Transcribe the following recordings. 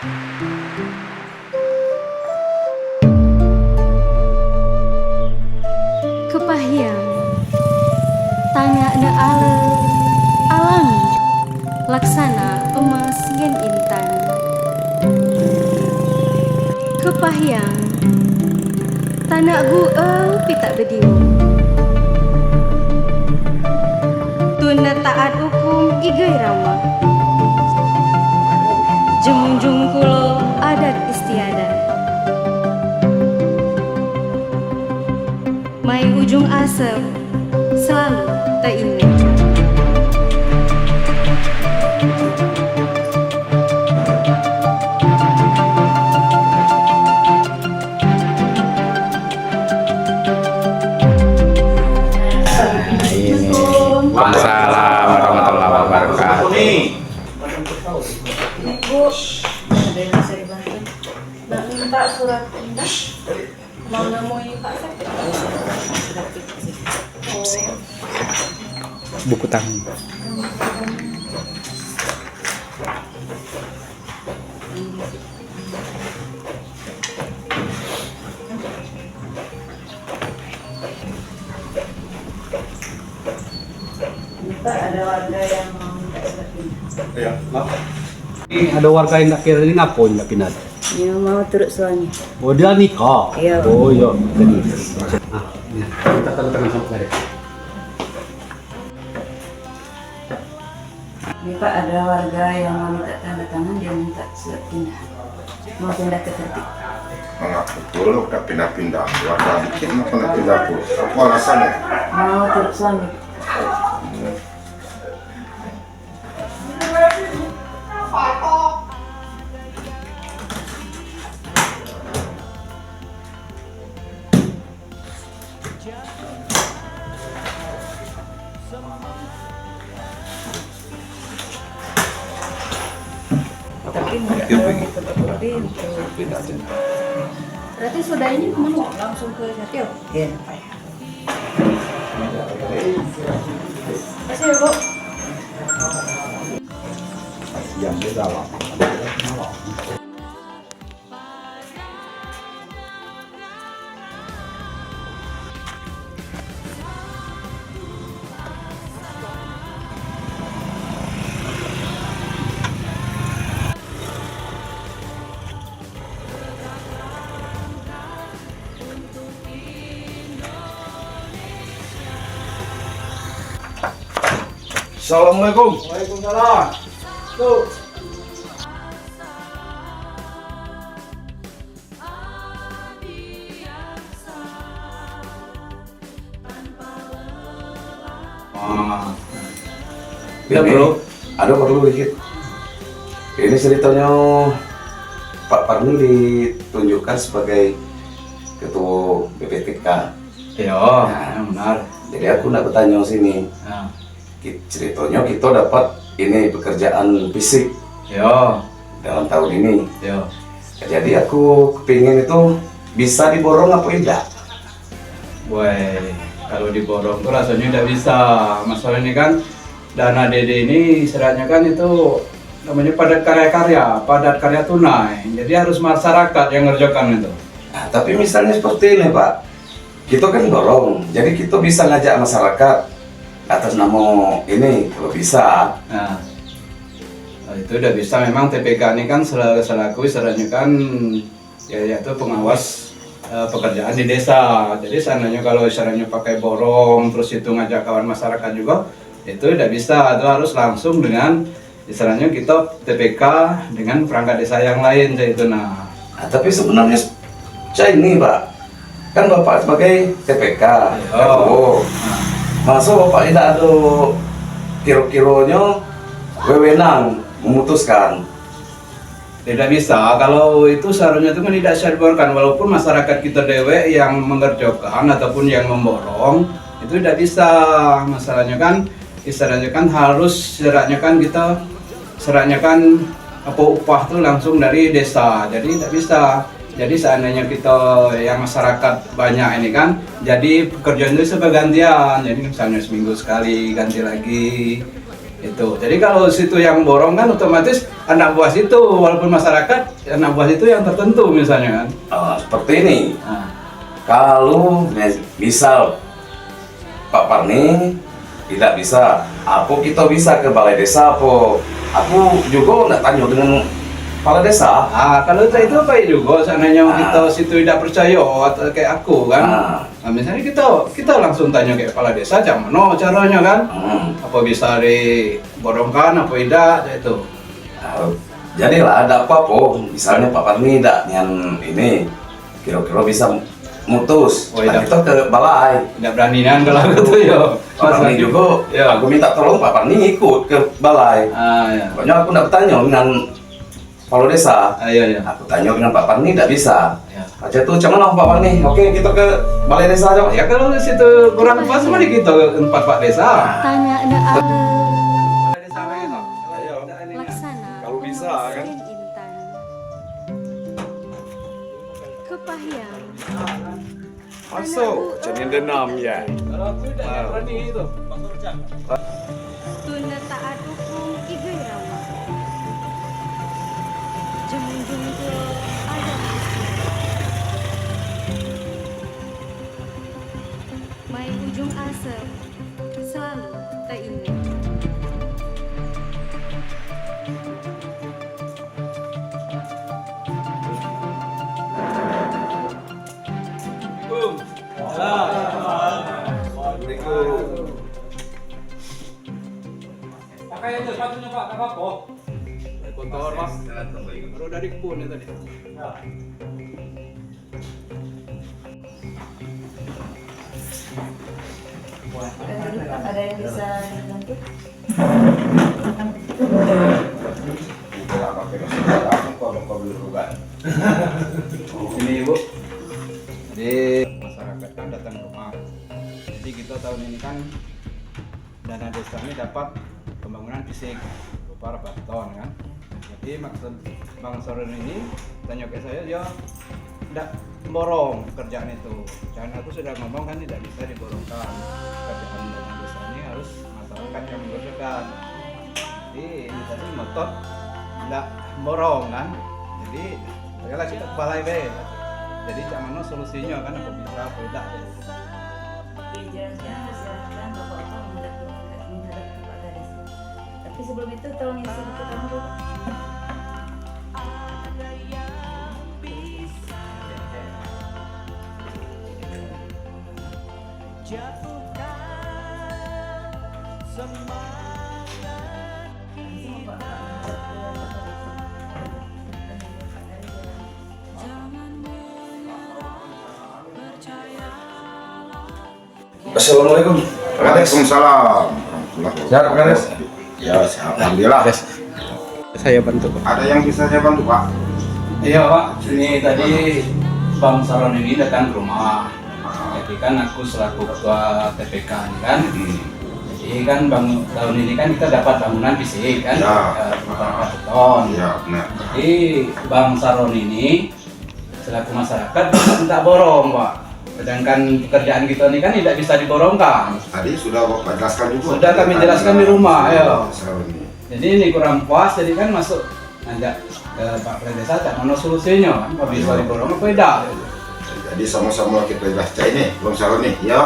Kepahyang tanya na alami laksana emas yen intan. Kepahyang tanah gueng pita bediu. Tuna taat hukum igai rama. Jungjung kulo adat istiadat. Mai ujung asap selalu tak ingat. Waalaikumsalam warahmatullahi wabarakatuh. Bu, ada yang bisa dibantu? Nak minta surat pindah? Mau nemuin Pak Sakit? Buku tamu. Pak, ada warga yang mau minta surat pindah. Ya, ada warga yang nak kira ini ngapain nak pindah? Yang mau turut suami. Oh dia nikah. Iya. Oh iya. Jadi, ya. Kita tanda tangan sama mereka. Ini Pak, ada warga yang mau minta tanda tangan, dia minta surat pindah. Mau pindah ke tertib. Betul, udah pindah-pindah. Warga bikin apa nak pindah pun? Apa alasannya? Mau turut suami. Tapi nggak tahu di tempat pintu. Berarti sudah ini mau langsung ke Jatio? Iya. Kasih ya, Bu. Yang di dalam. Assalamualaikum. Waalaikumsalam. Tuh. Ya bro, ada perlu dikit. Ini ceritanya Pak Parmi ditunjukkan sebagai ketua BPTK. Iya, Nah, benar. Jadi aku nak bertanya sini. Nah, Ceritanya kita dapat ini pekerjaan fisik iya, dalam tahun ini. iya. Jadi aku kepingin itu bisa diborong apa tidak? Woi, kalau diborong tuh rasanya tidak bisa. Masalah ini kan dana DD ini istilahnya kan itu namanya padat karya tunai. Jadi harus masyarakat yang ngerjakan itu. Nah, tapi misalnya seperti ini Pak, kita kan borong, jadi kita bisa ngajak masyarakat atas nama ini kalau bisa. Nah, itu udah bisa. Memang TPK ini kan selaku istilahnya kan ya yaitu pengawas pekerjaan di desa. Jadi seandainya kalau istilahnya pakai borong terus itu ngajak kawan masyarakat juga, itu udah bisa. Itu harus langsung dengan istilahnya kita TPK dengan perangkat desa yang lain itu. Nah, Tapi sebenarnya saya ini Pak, kan Bapak sebagai TPK. Oh. Masa Bapak tidak ada kira-kiranya wewenang memutuskan? tidak bisa. Kalau itu seharusnya itu kan tidak bisa diborongkan, walaupun masyarakat kita dewe yang mengerjakan ataupun yang memborong itu tidak bisa. Masalahnya kan istilahnya kan harus seratnya kan kita seratnya kan apa upah tuh langsung dari desa, jadi tidak bisa. Jadi seandainya kita yang masyarakat banyak ini kan, jadi pekerjaan itu sebagai gantian. Jadi misalnya seminggu sekali ganti lagi. Itu. Jadi kalau situ yang borong kan otomatis anak buah situ, walaupun masyarakat anak buah situ yang tertentu misalnya kan. Seperti ini. Nah, Kalau misal Pak Parni tidak bisa, aku kita bisa ke balai desa apa? Aku juga nak tanya dengan kepala desa. kalau itu baik juga seandainya kita situ tidak percaya atau kayak aku kan. Nah, misalnya kita langsung tanya kayak kepala desa, mana caranya kan? Apa bisa diborongkan apa tidak itu. Jadilah ada apa-apa, misalnya Pak Parni tidak yang ini kira-kira bisa mutus, nah, kita ke balai. Tidak beranian kalau gitu ya. Pak Parni juga, ya. aku minta tolong Pak Parni ikut ke balai. Ya. Pokoknya aku tidak bertanya dengan kepala desa. Iya. Aku tanya dengan Pak Parni tidak bisa. Ya. Aja tuh cuman Pak Parni. Oke, kita ke balai desa aja. Ya kalau situ kurang pas, mari kita ke tempat Pak Desa. Tanya ada Balai desa lagi toh. Ayo. laksana. Kalau bisa, kan? Intan. Kepahyang. Masuk, jadi denam ya. Kalau aku tidak berani itu. Tunda tak adukung igai rawa. Jemung-jemung ke ada main ujung asap selalu tak ingat. Pakai aja sepatunya Pak, tak apa-apa. Kotor Pak. Baru dari kebun ya tadi. Ada yang bisa dibantu? Ini Ibu. Jadi masyarakat kan datang ke rumah. Jadi kita tahun ini kan dana desa ini dapat pembangunan fisik berupa beton kan. Jadi maksud Bang Soren ini tanya ke saya, dia tidak borong pekerjaan itu. Dan aku sudah ngomong kan tidak bisa diborongkan. Pekerjaan dana desa ini harus masyarakat yang mengerjakan. Jadi ini tadi motot tidak borong kan. Jadi ayolah kita ke balai be. Jadi cak mana solusinya kan, apa bisa apa tidak. Dijelaskan Bapak-Bapak menghadap Pak Kades. Tapi sebelum itu tolong isi buku kamu dulu. Assalamualaikum. Waalaikumsalam. Sehat Pak Kades? Ya, sehat. Alhamdulillah. Saya bantu Pak. Ada yang bisa saya bantu, Pak? Iya Pak, ini tadi Bang Saron ini datang ke rumah. Jadi kan aku selaku ketua TPK ini kan. Jadi kan tahun ini kan kita dapat bangunan fisik kan, beberapa beton. Ya, benar. Jadi Bang Saron ini selaku masyarakat minta borong Pak. Sedangkan pekerjaan kita ini kan tidak bisa diborongkan. Tadi sudah Bapak jelaskan juga. Sudah kami jelaskan di rumah, ayo. Ini. Jadi ini kurang puas, jadi kan masuk ngajak ke Pak Kepala Desa, cak mana solusinya kan, apa bisa diborong apa tidak. Jadi sama-sama kita baca ini, Bang Saroni, ya.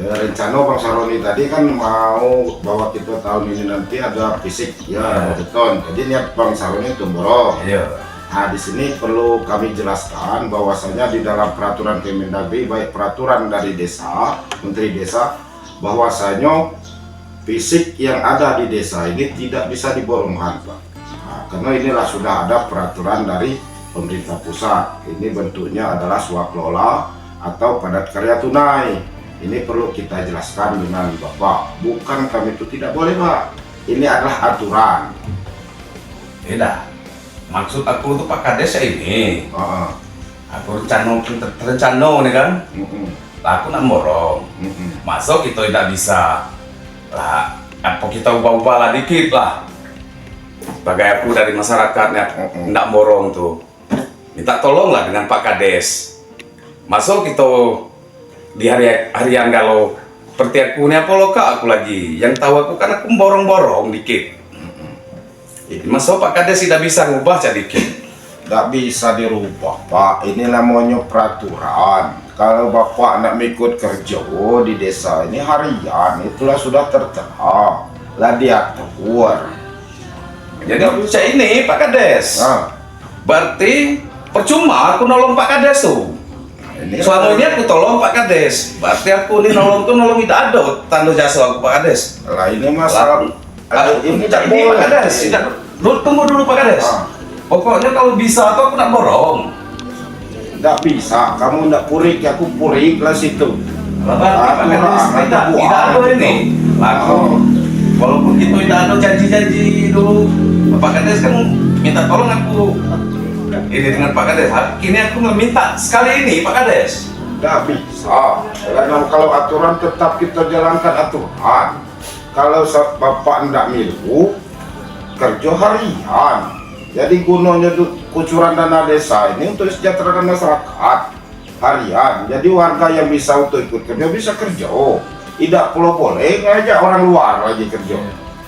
Rencana Bang Saroni tadi kan mau bahwa kita tahun ini nanti ada fisik, ya, beton. Jadi niat Bang Saroni itu borong. Iya. Nah, di sini perlu kami jelaskan bahwasanya di dalam peraturan Kemendagri, baik peraturan dari desa, Menteri Desa, bahwasanya fisik yang ada di desa ini tidak bisa diborongkan, Pak. Nah, karena inilah sudah ada peraturan dari pemerintah pusat. Ini bentuknya adalah swaklola atau padat karya tunai. Ini perlu kita jelaskan dengan Bapak. Bukan kami itu tidak boleh, Pak. Ini adalah aturan. Beda. Maksud aku tuh Pak Kades ini. Aku rencana nih kan. Aku nak borong. Masuk kita tidak bisa. Lah, apa kita ubah-ubah lah dikit lah. Sebagai aku dari masyarakatnya tidak borong tuh. Minta tolong lah dengan Pak Kades. Masuk kita di harian kalau seperti aku ini apa loh kak aku lagi. Yang tahu aku kan aku borong-borong dikit. Masa Pak Kades tidak bisa ngubah sedikit? Tidak bisa dirubah Pak, ini namanya peraturan. Kalau Bapak nak ikut kerja di desa ini harian, itulah sudah tertera, lah diatur. Jadi cak ini Pak Kades. Berarti percuma aku nolong Pak Kades tuh. Selama ini aku tolong Pak Kades. Berarti aku ini nolong tidak ada tanda jasa aku Pak Kades. Lah ini masalah. Ini Pak Kades. Tunggu dulu Pak Kades. Pokoknya kalau bisa aku nak borong. Tidak bisa, kamu tidak purik, aku purik lah situ. Pak Kades tidak ada ini. Walaupun itu tidak ada janji-janji dulu. Pak Kades kan minta tolong aku ini dengan Pak Kades. Kini aku meminta sekali ini Pak Kades. Tidak bisa. Karena kalau aturan tetap kita jalankan aturan. Kalau Bapak tidak milu, kerja harian. Jadi gunanya kucuran dana desa ini untuk sejahterakan masyarakat harian. Jadi warga yang bisa untuk ikut kerja bisa kerja. Tidak perlu boleh ngajak orang luar lagi kerja.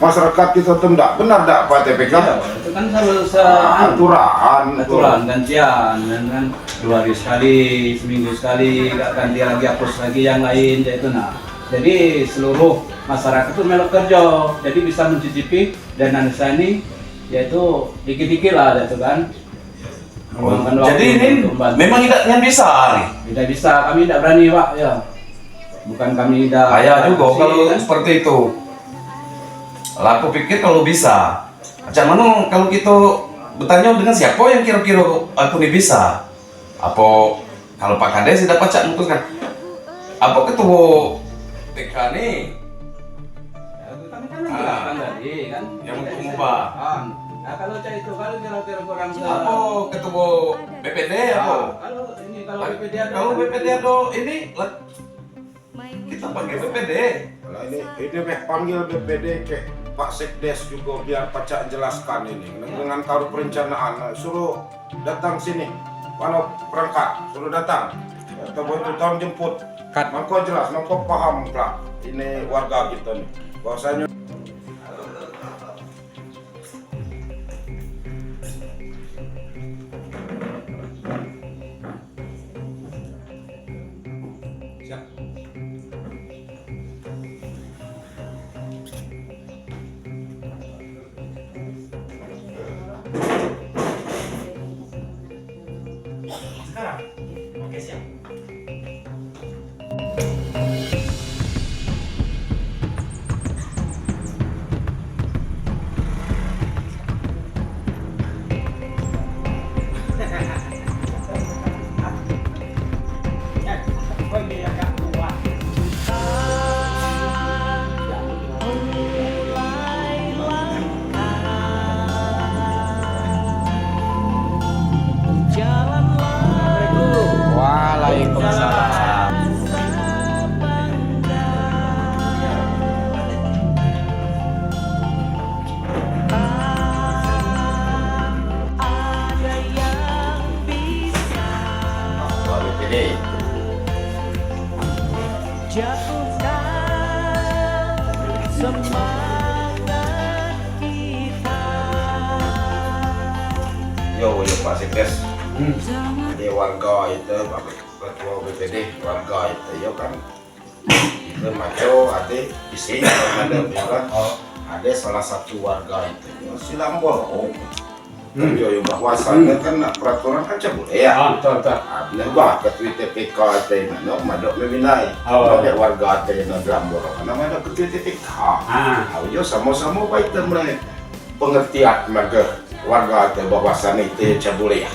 Masyarakat kita tuh tidak benar tidak Pak TPK. Itu kan selalu aturan gantian kan 2 hari sekali, seminggu sekali, ganti lagi hapus lagi yang lain itu nah. Jadi seluruh masyarakat itu melok kerja, jadi bisa mencicipi dana desa ini yaitu dikit-dikit lah itu kan. Jadi ini memang tidak bisa nih. Tidak bisa, kami tidak berani Pak ya. Bukan kami tidak. Ayah juga kalau kan? seperti itu. Lah aku pikir kalau bisa. Macam mana kalau kita bertanya dengan siapa yang kira-kira aku nih bisa? Apa kalau Pak Kades tidak pacak memutuskan? Apa ketua TK nih? Kan tadi kan yang untuk mengubah. Nah kalau itu kalau kira-kira kurang Apa ketua BPD apa? Kalau BPD ada Kalau BPD ada ini kita panggil BPD. Nah ini panggil BPD ke Pak Sekdes juga biar pacak jelaskan ini dengan taruh perencanaan. Suruh datang sini. Mana perangkat suruh datang. Atau itu tahun jemput. Maka jelas, maka paham lah. Ini warga kita nih. Bahwasanya Waalaikumsalam. BPD. Yo Pak Sekdes. Jadi warga itu ketua BPD warga itu ya kan itu maco ada di sini ada juga ada salah satu warga itu ya silang borong kerja yang bahwasannya kan peraturan kan boleh ya ada bah ketua TPK itu yang madok meminai ada warga itu yang dalam borong karena ada ketua TPK yo sama-sama baik dan mereka pengertian warga itu bahwasannya itu boleh ya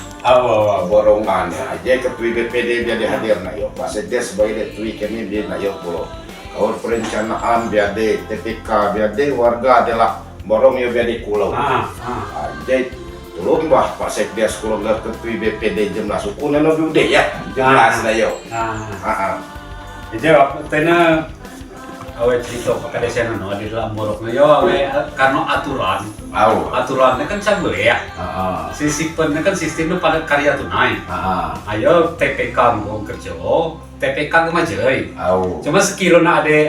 borongan aja ketua BPD biar hadir nak yo Pak Sekdes sebagai ketua kami biar nak yo pulau kalau perencanaan biar de TPK biar de warga adalah borong yo biar di kulau aja tolong bah Pak Sekdes kalau nggak ketua BPD jumlah suku nana udah ya jelas lah yo jadi waktunya awet cerita Pak Kades yang di dalam boroknya yo karena aturannya kan saya boleh ya sistemnya kan sistemnya pada karya tunai ayo TPK mau kerja TPK ke Majai. Au. Cuma sekilo na ade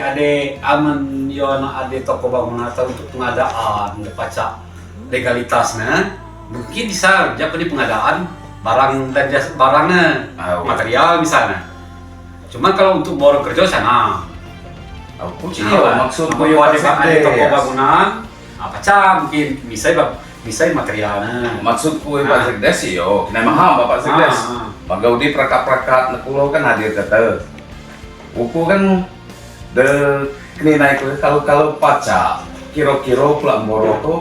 aman yo na ade toko bangunan atau untuk pengadaan pacak legalitasnya mungkin bisa jadi pengadaan barang dan jasa barangnya material misalnya. Cuma kalau untuk borong kerja sana Aku iya, maksud gue ada toko bangunan pacak mungkin bisa materialnya. Maksud kue Pak Sekdes sih yo, kena maham Bapak Sekdes. Magaudi prakat-prakat nekulo kan hadir kata. Uku kan de kini naik kalau pacak kira-kira pulang borok tuh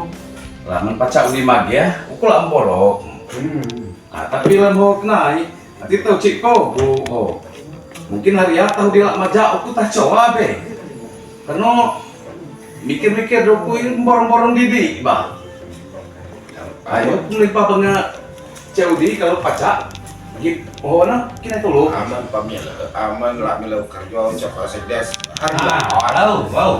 lamun pacak udi magia, uku lah borok. Nah, tapi lamun naik, nanti tahu ciko, oh. Mungkin hari ya tahu dia lak majak, uku tak coba be. Karena mikir-mikir doku ini borong-borong didi, bah. Ayo melimpah banget COD kalau pacak. Gitu, oh nah, kita tolong. Aman pamila, aman lah milau kerja cakap Sekdes. Wow.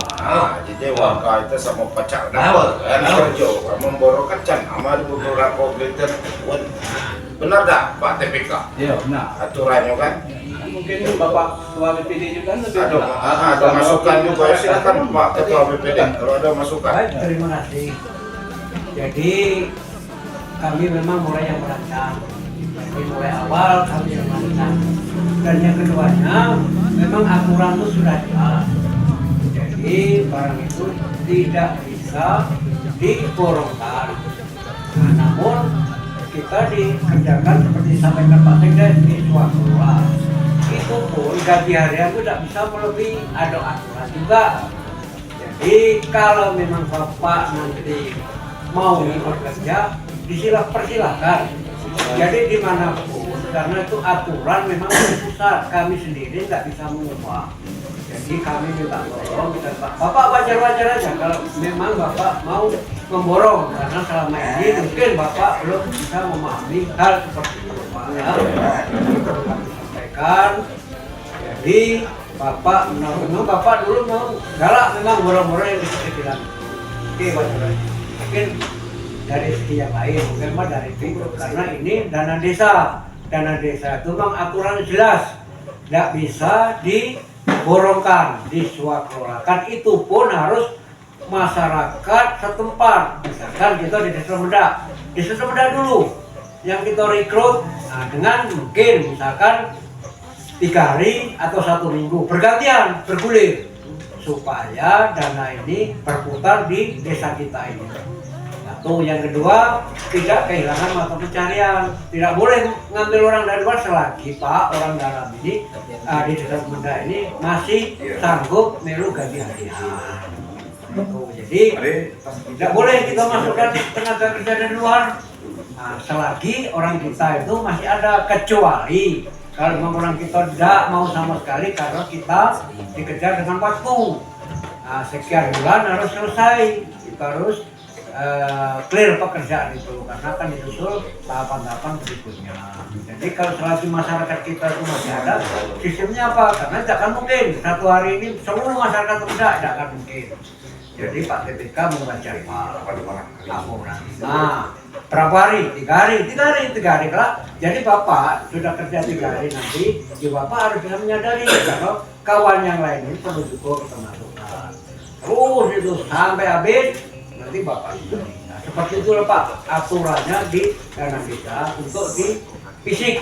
Jadi warga itu sama pacak dapat kan kerja, memborong kacan, aman beberapa liter. Benar tak Pak TPK? Iya benar. Aturannya kan? Mungkin Bapak Ketua BPD juga lebih Ada masukan juga, silakan Pak Ketua BPD kalau ada masukan. Baik, terima kasih. Jadi kami memang mulai yang merancang. Dari mulai awal kami yang merancang. Dan yang keduanya memang aturan itu sudah jelas. Jadi barang itu tidak bisa diborongkan. Nah, namun kita dikerjakan seperti disampaikan Pak Sekdes di suatu itu pun gaji harian itu tidak bisa melebihi ada aturan juga. Jadi kalau memang Bapak nanti mau bekerja persilahkan. Jadi dimanapun karena itu aturan memang dari pusat, kami sendiri tidak bisa mengubah. Jadi kami minta tolong kita Bapak wajar-wajar aja kalau memang Bapak mau memborong karena selama ini mungkin Bapak belum bisa memahami hal seperti itu Pak ya. Sampaikan. Jadi Bapak memang Bapak dulu mau galak memang borong-borong yang kecil-kecilan. Oke wajar aja. Mungkin dari segi yang lain mungkin mah dari itu karena ini dana desa itu memang aturan jelas tidak bisa diborongkan, diswakelola. Itu pun harus masyarakat setempat. Misalkan kita di Desa Sumeda dulu yang kita rekrut dengan mungkin misalkan 3 hari atau 1 minggu bergantian bergulir supaya dana ini berputar di desa kita ini. Satu, yang kedua tidak kehilangan mata pencarian. Tidak boleh ngambil orang dari luar selagi Pak orang dalam ini di Desa Sumeda ini masih sanggup melu gaji harian. Jadi tidak boleh kita masukkan tenaga kerja dari luar selagi orang kita itu masih ada, kecuali kalau memang orang kita tidak mau sama sekali karena kita dikejar dengan waktu. Sekian bulan harus selesai, kita harus clear pekerjaan itu karena akan disusul tahapan-tahapan berikutnya. Jadi kalau selagi masyarakat kita itu masih ada, sistemnya apa? Karena tidak akan mungkin satu hari ini seluruh masyarakat tidak akan mungkin. Jadi Pak TPK membaca laporan. Nah, berapa hari? 3 hari kelak. Jadi Bapak sudah kerja 3 hari nanti, ya Bapak harus bisa menyadari kalau kawan yang lain ini perlu juga kita masukkan. Terus itu sampai habis, nanti Bapak itu. Nah, seperti itulah Pak aturannya di dana desa untuk di fisik.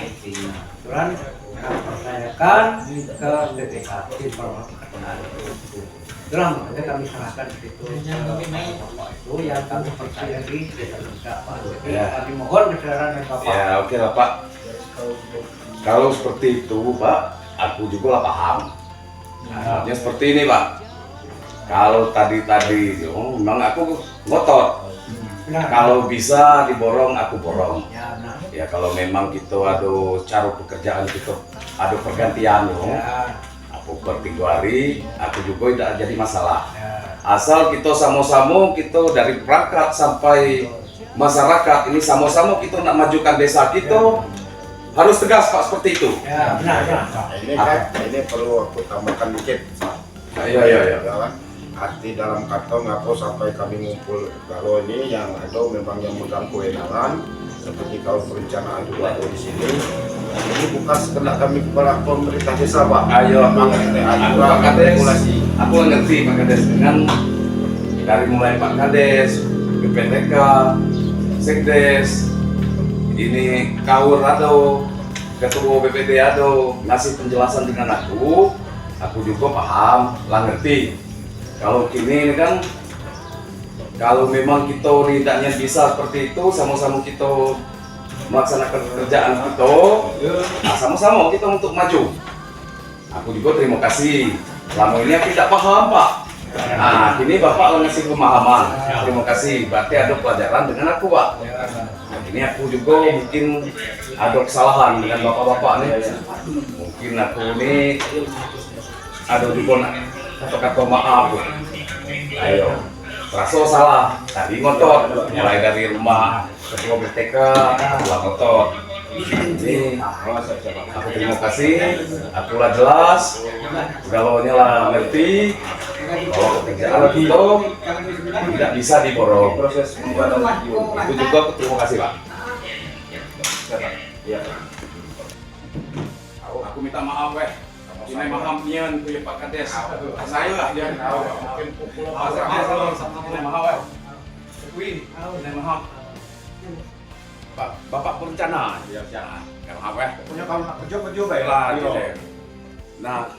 Aturan percayakan ke TPK di perwakilan. Itulah makanya kami serahkan di situ Bapak itu yang kami percaya di Desa Sumeda Pak. Jadi kami mohon kesadaran dari Bapak. Ya oke lah Pak. Kalau seperti itu Pak, aku juga lah paham. Artinya seperti ini Pak. Kalau tadi memang aku ngotot. Kalau bisa diborong, aku borong. Ya kalau memang kita ada cara pekerjaan kita ada pergantian aku per 3 hari, aku juga tidak jadi masalah. Asal kita sama-sama kita dari perangkat sampai masyarakat ini sama-sama kita nak majukan desa kita harus tegas Pak seperti itu. Ya benar. Ini perlu aku tambahkan dikit. Iya. Arti dalam kantong apa sampai kami ngumpul kalau ini yang ada memang yang megang kewenangan seperti kalau perencanaan juga ada di sini Ini bukan sekedar kami kepala pemerintah desa, Pak. Ayo, mengenai aku aturan Pak Kades, regulasi. aku ngerti Pak Kades dengan dari mulai Pak Kades, BPTK, Sekdes, ini Kaur Ado, Ketua BPT Ado ngasih penjelasan dengan aku juga paham, lah ngerti. Kalau kini ini kan, kalau memang kita tidaknya bisa seperti itu, sama-sama kita melaksanakan pekerjaan kita, nah sama-sama kita untuk maju. Aku juga terima kasih. Selama ini aku tidak paham, Pak. Nah, kini Bapak ngasih pemahaman. Terima kasih. Berarti ada pelajaran dengan aku, Pak. Nah, ini aku juga mungkin ada kesalahan dengan Bapak-Bapak nih. Mungkin aku ini ada juga kata-kata maaf. Ayo, terasa salah. Tadi ngotot, mulai dari rumah ketua BTK, pulang ngotot. Ini aku terima kasih, aku lah jelas, galaunya lah ngerti bahwa pekerjaan itu tidak bisa diborong. Itu juga aku terima kasih, Pak. Iya. Aku minta maaf, weh. Ini mahamnya untuk Pak Kades. Saya lah dia. Mungkin pukul sama maaf, weh. Ini maaf. Bapak berencana, ya rencana. Kalau apa? Punya kamu kerja Baiklah, nah,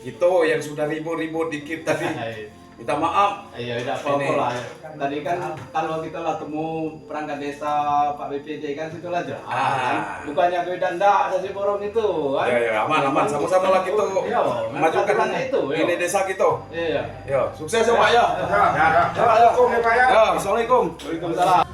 kita yang sudah ribut-ribut dikit tadi, minta maaf. Iya, tidak apa-apa lah. Tadi kan kalau kita lah temu perangkat desa Pak BPT kan situ lah jelas. Bukannya beda ndak sasi borong itu. Ya, aman. Sama-sama lah kita majukan itu. ini desa kita. Iya. Yo, sukses ya, Pak ya. Ya, Assalamualaikum. Waalaikumsalam.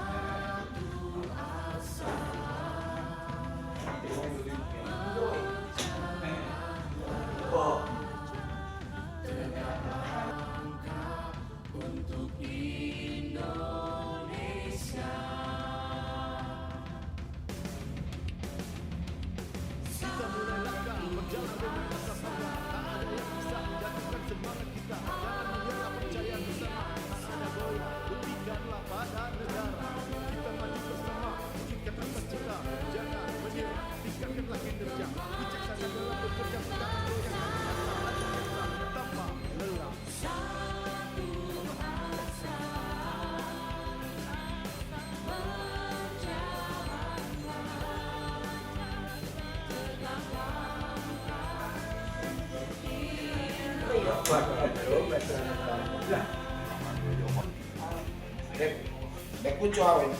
Dek kunci awin.